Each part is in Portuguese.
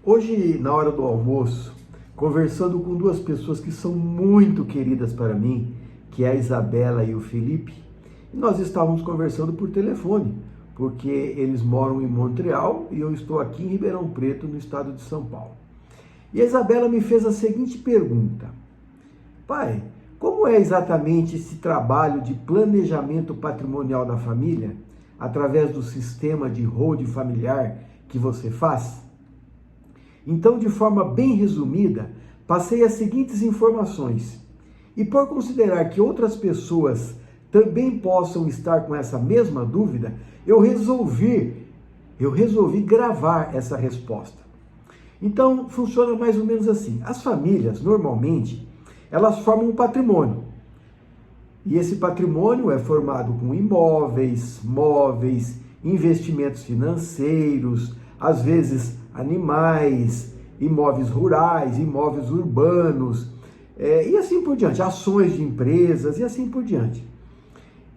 Hoje, na hora do almoço, conversando com duas pessoas que são muito queridas para mim, que é a Isabela e o Felipe, nós estávamos conversando por telefone, porque eles moram em Montreal e eu estou aqui em Ribeirão Preto, no estado de São Paulo. E a Isabela me fez a seguinte pergunta: pai, como é exatamente esse trabalho de planejamento patrimonial da família, através do sistema de holding familiar que você faz? Então, de forma bem resumida, passei as seguintes informações. E por considerar que outras pessoas também possam estar com essa mesma dúvida, eu resolvi gravar essa resposta. Então, funciona mais ou menos assim. As famílias, normalmente, elas formam um patrimônio. E esse patrimônio é formado com imóveis, móveis, investimentos financeiros, às vezes animais, imóveis rurais, imóveis urbanos, e assim por diante, ações de empresas e assim por diante.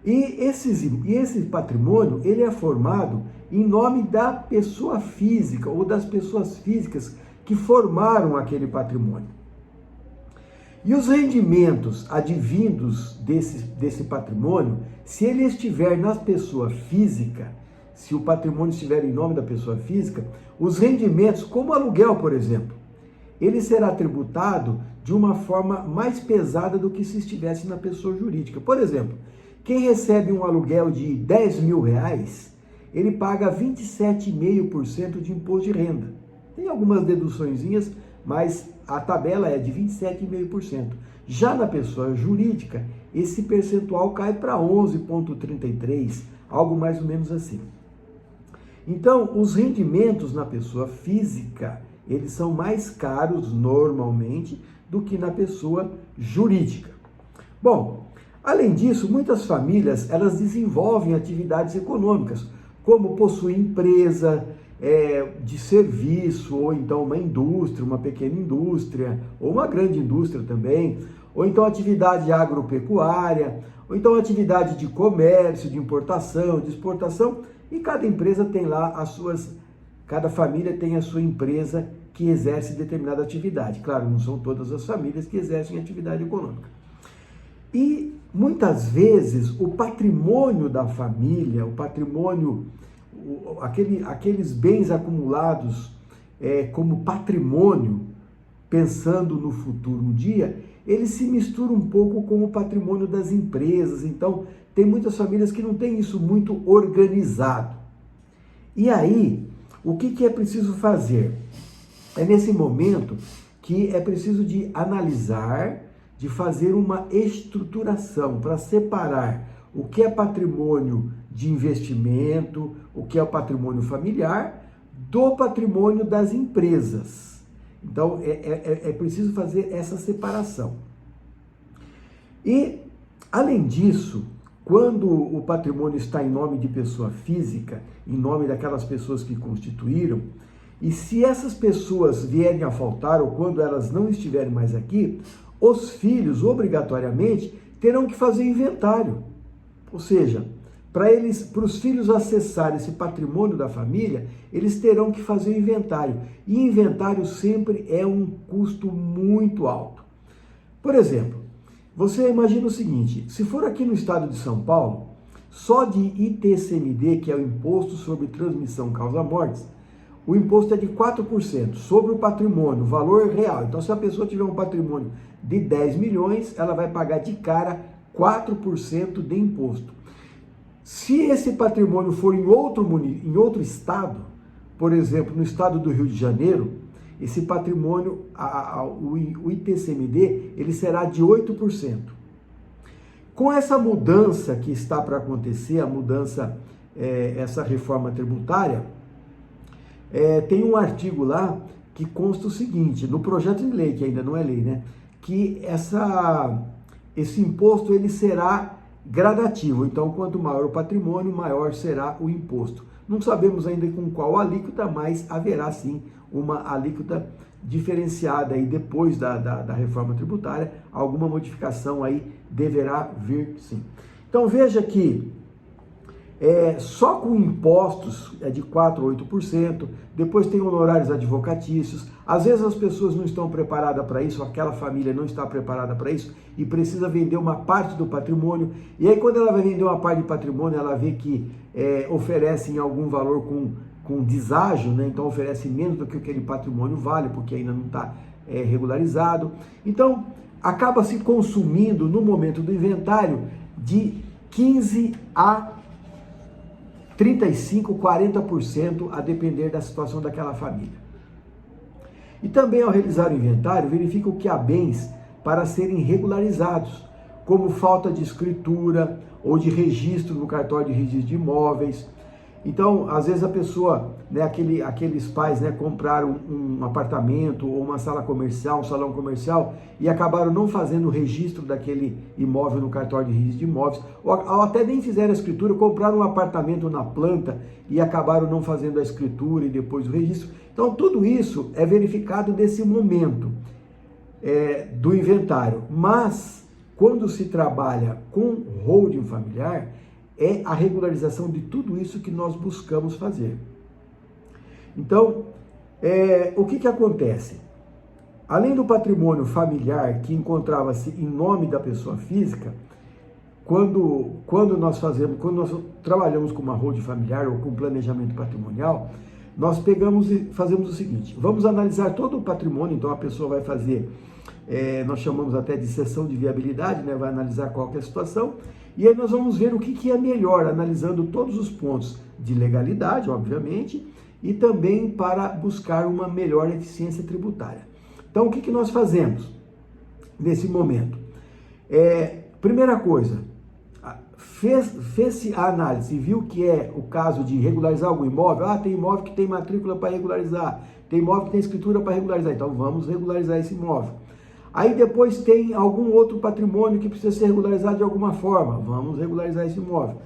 E esse patrimônio, ele é formado em nome da pessoa física ou das pessoas físicas que formaram aquele patrimônio. E os rendimentos advindos desse patrimônio, se ele estiver na pessoa física, se o patrimônio estiver em nome da pessoa física, os rendimentos, como aluguel, por exemplo, ele será tributado de uma forma mais pesada do que se estivesse na pessoa jurídica. Por exemplo, quem recebe um aluguel de 10 mil reais, ele paga 27,5% de imposto de renda. Tem algumas deduçõezinhas, mas a tabela é de 27,5%. Já na pessoa jurídica, esse percentual cai para 11,33%, algo mais ou menos assim. Então, os rendimentos na pessoa física, eles são mais caros normalmente do que na pessoa jurídica. Bom, além disso, muitas famílias, elas desenvolvem atividades econômicas, como possuir empresa de serviço, ou então uma indústria, uma pequena indústria, ou uma grande indústria também, ou então atividade agropecuária, ou então atividade de comércio, de importação, de exportação, e cada empresa tem lá cada família tem a sua empresa que exerce determinada atividade. Claro, não são todas as famílias que exercem atividade econômica. E muitas vezes o patrimônio da família, o patrimônio, aqueles bens acumulados como patrimônio, pensando no futuro um dia, ele se mistura um pouco com o patrimônio das empresas. Então, tem muitas famílias que não têm isso muito organizado. E aí, o que é preciso fazer? É nesse momento que é preciso de analisar, de fazer uma estruturação para separar o que é patrimônio de investimento, o que é o patrimônio familiar, do patrimônio das empresas. Então, é preciso fazer essa separação. E, além disso, quando o patrimônio está em nome de pessoa física, em nome daquelas pessoas que constituíram, e se essas pessoas vierem a faltar, ou quando elas não estiverem mais aqui, os filhos, obrigatoriamente, terão que fazer inventário. Ou seja, para os filhos acessarem esse patrimônio da família, eles terão que fazer o inventário. E inventário sempre é um custo muito alto. Por exemplo, você imagina o seguinte: se for aqui no estado de São Paulo, só de ITCMD, que é o Imposto sobre Transmissão Causa-Mortes, o imposto é de 4% sobre o patrimônio, valor real. Então, se a pessoa tiver um patrimônio de 10 milhões, ela vai pagar de cara 4% de imposto. Se esse patrimônio for em outro estado, por exemplo, no estado do Rio de Janeiro, esse patrimônio, o ITCMD, ele será de 8%. Com essa mudança que está para acontecer, essa reforma tributária, tem um artigo lá que consta o seguinte, no projeto de lei, que ainda não é lei, né? Que esse imposto ele será gradativo. Então, quanto maior o patrimônio, maior será o imposto. Não sabemos ainda com qual alíquota, mas haverá sim uma alíquota diferenciada aí depois da reforma tributária. Alguma modificação aí deverá vir sim. Então veja que só com impostos é de 4% a 8%, depois tem honorários advocatícios, às vezes as pessoas não estão preparadas para isso, aquela família não está preparada para isso e precisa vender uma parte do patrimônio, e aí quando ela vai vender uma parte de patrimônio, ela vê que oferecem algum valor com deságio, né? Então oferece menos do que aquele patrimônio vale, porque ainda não está regularizado, então acaba se consumindo no momento do inventário de 15 a 35, 40%, a depender da situação daquela família. E também, ao realizar o inventário, verificam que há bens para serem regularizados, como falta de escritura ou de registro no cartório de registro de imóveis. Então, às vezes a pessoa, né, aqueles pais, né, compraram um apartamento ou uma sala comercial, um salão comercial e acabaram não fazendo o registro daquele imóvel no cartório de registro de imóveis, ou até nem fizeram a escritura, compraram um apartamento na planta e acabaram não fazendo a escritura e depois o registro. Então, tudo isso é verificado nesse momento do inventário. Mas, quando se trabalha com holding familiar, é a regularização de tudo isso que nós buscamos fazer. Então, o que acontece? Além do patrimônio familiar que encontrava-se em nome da pessoa física, quando nós trabalhamos com uma holding familiar ou com planejamento patrimonial, nós pegamos e fazemos o seguinte: vamos analisar todo o patrimônio. Então a pessoa vai fazer, nós chamamos até de sessão de viabilidade, né? Vai analisar qual que é a situação, e aí nós vamos ver o que é melhor, analisando todos os pontos de legalidade, obviamente, e também para buscar uma melhor eficiência tributária. Então o que nós fazemos nesse momento? Primeira coisa, fez-se a análise e viu que é o caso de regularizar algum imóvel. Tem imóvel que tem matrícula para regularizar, tem imóvel que tem escritura para regularizar, então vamos regularizar esse imóvel. Aí depois tem algum outro patrimônio que precisa ser regularizado de alguma forma, vamos regularizar esse imóvel.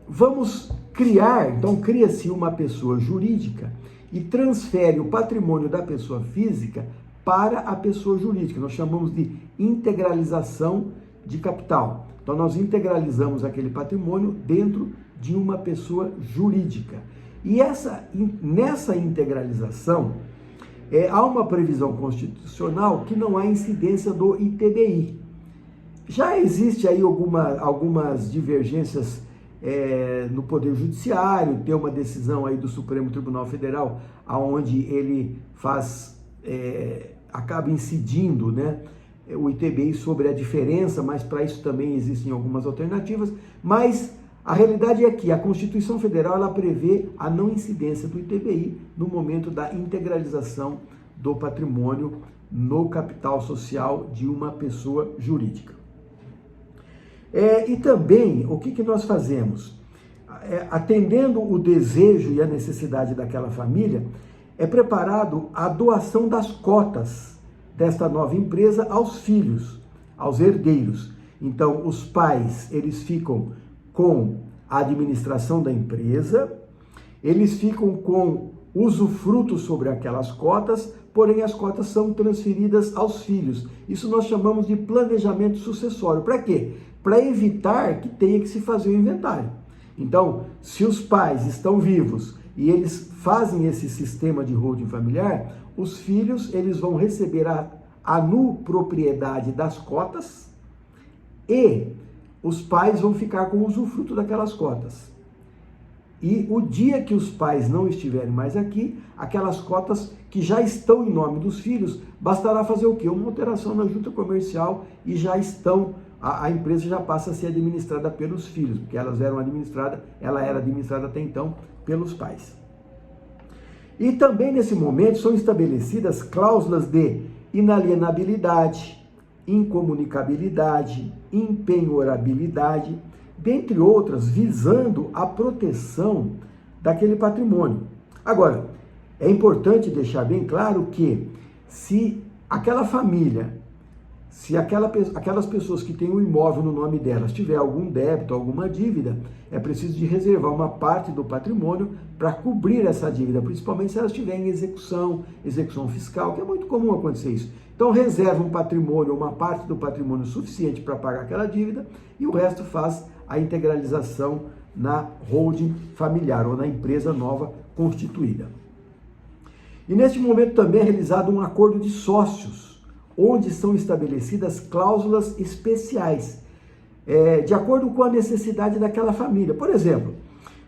Vamos criar, então cria-se uma pessoa jurídica e transfere o patrimônio da pessoa física para a pessoa jurídica. Nós chamamos de integralização de capital. Então nós integralizamos aquele patrimônio dentro de uma pessoa jurídica. E nessa integralização, há uma previsão constitucional que não há incidência do ITBI. Já existe aí algumas divergências no Poder Judiciário, tem uma decisão aí do Supremo Tribunal Federal, onde ele acaba incidindo, né, o ITBI sobre a diferença, mas para isso também existem algumas alternativas, mas a realidade é que a Constituição Federal ela prevê a não incidência do ITBI no momento da integralização do patrimônio no capital social de uma pessoa jurídica. E também, o que nós fazemos? Atendendo o desejo e a necessidade daquela família, é preparado a doação das cotas desta nova empresa aos filhos, aos herdeiros. Então, os pais, eles ficam com a administração da empresa, eles ficam com usufruto sobre aquelas cotas, porém as cotas são transferidas aos filhos. Isso nós chamamos de planejamento sucessório. Para quê? Para evitar que tenha que se fazer o inventário. Então, se os pais estão vivos e eles fazem esse sistema de holding familiar, os filhos eles vão receber a nupropriedade das cotas e os pais vão ficar com o usufruto daquelas cotas. E o dia que os pais não estiverem mais aqui, aquelas cotas que já estão em nome dos filhos, bastará fazer o quê? Uma alteração na junta comercial e já estão, a empresa já passa a ser administrada pelos filhos, porque ela era administrada até então pelos pais. E também nesse momento são estabelecidas cláusulas de inalienabilidade, incomunicabilidade, impenhorabilidade, dentre outras, visando a proteção daquele patrimônio. Agora, é importante deixar bem claro que se aquela família, se aquelas pessoas que têm um imóvel no nome delas tiver algum débito, alguma dívida, é preciso de reservar uma parte do patrimônio para cobrir essa dívida, principalmente se elas tiverem execução fiscal, que é muito comum acontecer isso. Então reserva um patrimônio, uma parte do patrimônio suficiente para pagar aquela dívida e o resto faz a integralização na holding familiar ou na empresa nova constituída. E neste momento também é realizado um acordo de sócios, onde são estabelecidas cláusulas especiais, de acordo com a necessidade daquela família. Por exemplo,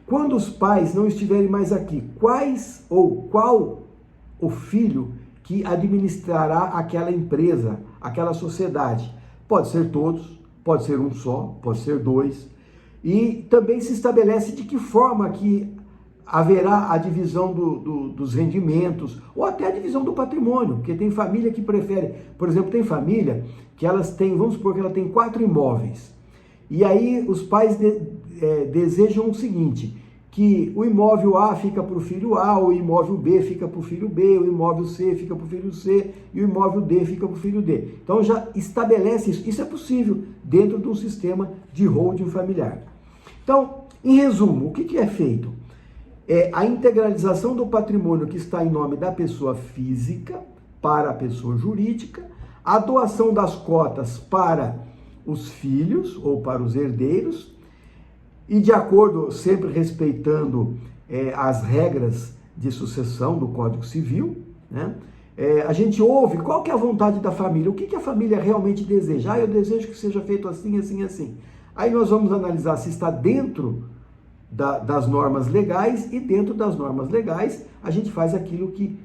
quando os pais não estiverem mais aqui, qual o filho que administrará aquela empresa, aquela sociedade? Pode ser todos, pode ser um só, pode ser dois. E também se estabelece de que forma que haverá a divisão dos rendimentos, ou até a divisão do patrimônio, porque tem família que prefere, por exemplo, tem família que elas têm, vamos supor que ela tem 4 imóveis, e aí os pais desejam o seguinte, que o imóvel A fica para o filho A, o imóvel B fica para o filho B, o imóvel C fica para o filho C, e o imóvel D fica para o filho D. Então já estabelece isso, isso é possível dentro de um sistema de holding familiar. Então, em resumo, o que é feito? É a integralização do patrimônio que está em nome da pessoa física para a pessoa jurídica, a doação das cotas para os filhos ou para os herdeiros, e de acordo, sempre respeitando as regras de sucessão do Código Civil, né? A gente ouve qual que é a vontade da família, o que a família realmente deseja. Eu desejo que seja feito assim, assim, assim. Aí nós vamos analisar se está dentro das normas legais, e dentro das normas legais a gente faz aquilo que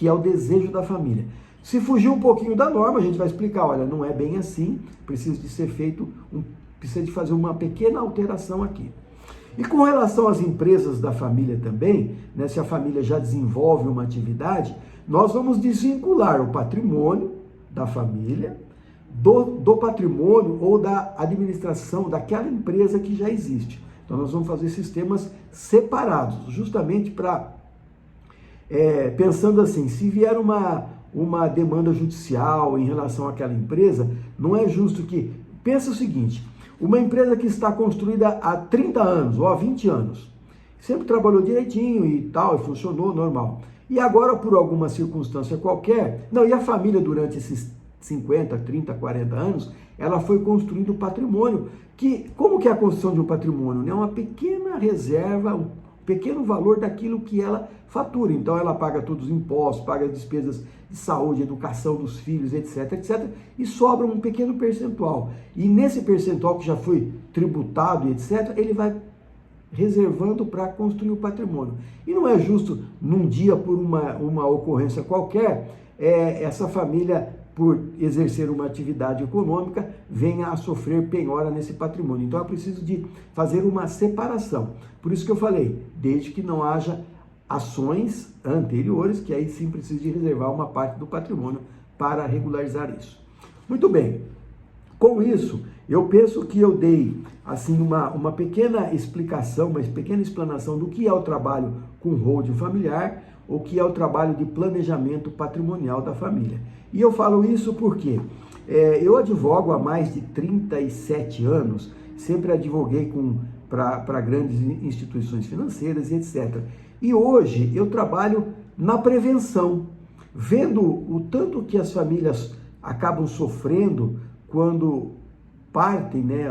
é o desejo da família. Se fugir um pouquinho da norma, a gente vai explicar, olha, não é bem assim, precisa de ser feito, precisa de fazer uma pequena alteração aqui. E com relação às empresas da família também, né, se a família já desenvolve uma atividade, nós vamos desvincular o patrimônio da família do patrimônio ou da administração daquela empresa que já existe. Então nós vamos fazer sistemas separados, justamente para, pensando assim, se vier uma demanda judicial em relação àquela empresa, não é justo que, pensa o seguinte, uma empresa que está construída há 30 anos ou há 20 anos, sempre trabalhou direitinho e tal, e funcionou normal, e agora por alguma circunstância qualquer, e a família durante esses 50, 30, 40 anos, ela foi construindo patrimônio, como que é a construção de um patrimônio? É uma pequena reserva, um pequeno valor daquilo que ela fatura. Então ela paga todos os impostos, paga as despesas de saúde, educação dos filhos, etc, etc, e sobra um pequeno percentual. E nesse percentual que já foi tributado, etc, ele vai reservando para construir o patrimônio. E não é justo, num dia, por uma ocorrência qualquer, essa família, por exercer uma atividade econômica, venha a sofrer penhora nesse patrimônio. Então é preciso de fazer uma separação. Por isso que eu falei, desde que não haja ações anteriores, que aí sim precisa de reservar uma parte do patrimônio para regularizar isso. Muito bem, com isso, eu penso que eu dei assim uma pequena explicação, uma pequena explanação do que é o trabalho com holding familiar, o que é o trabalho de planejamento patrimonial da família. E eu falo isso porque eu advogo há mais de 37 anos, sempre advoguei para grandes instituições financeiras e etc. E hoje eu trabalho na prevenção, vendo o tanto que as famílias acabam sofrendo quando partem, né,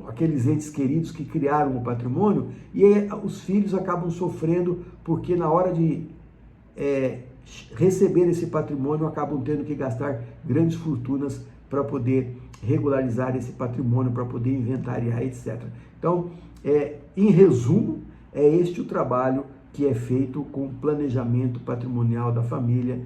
aqueles entes queridos que criaram o patrimônio, e os filhos acabam sofrendo porque na hora de receber esse patrimônio acabam tendo que gastar grandes fortunas para poder regularizar esse patrimônio, para poder inventariar, etc. Então, em resumo, é este o trabalho que é feito com o planejamento patrimonial da família,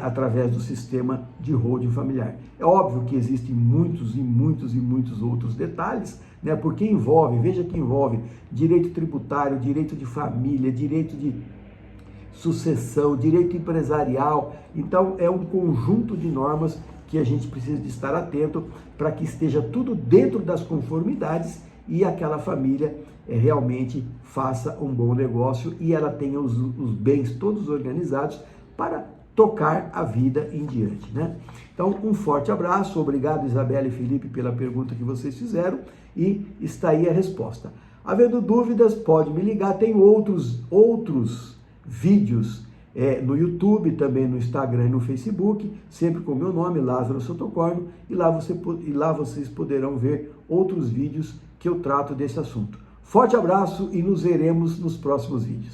através do sistema de holding familiar. É óbvio que existem muitos e muitos e muitos outros detalhes, né? Porque veja que envolve direito tributário, direito de família, direito de sucessão, direito empresarial. Então é um conjunto de normas que a gente precisa de estar atento para que esteja tudo dentro das conformidades e aquela família realmente faça um bom negócio e ela tenha os bens todos organizados para tocar a vida em diante, né? Então, um forte abraço, obrigado Isabela e Felipe pela pergunta que vocês fizeram e está aí a resposta. Havendo dúvidas, pode me ligar, tem outros vídeos no YouTube, também no Instagram e no Facebook, sempre com o meu nome, Lázaro Sottocorno, e lá vocês poderão ver outros vídeos que eu trato desse assunto. Forte abraço e nos veremos nos próximos vídeos.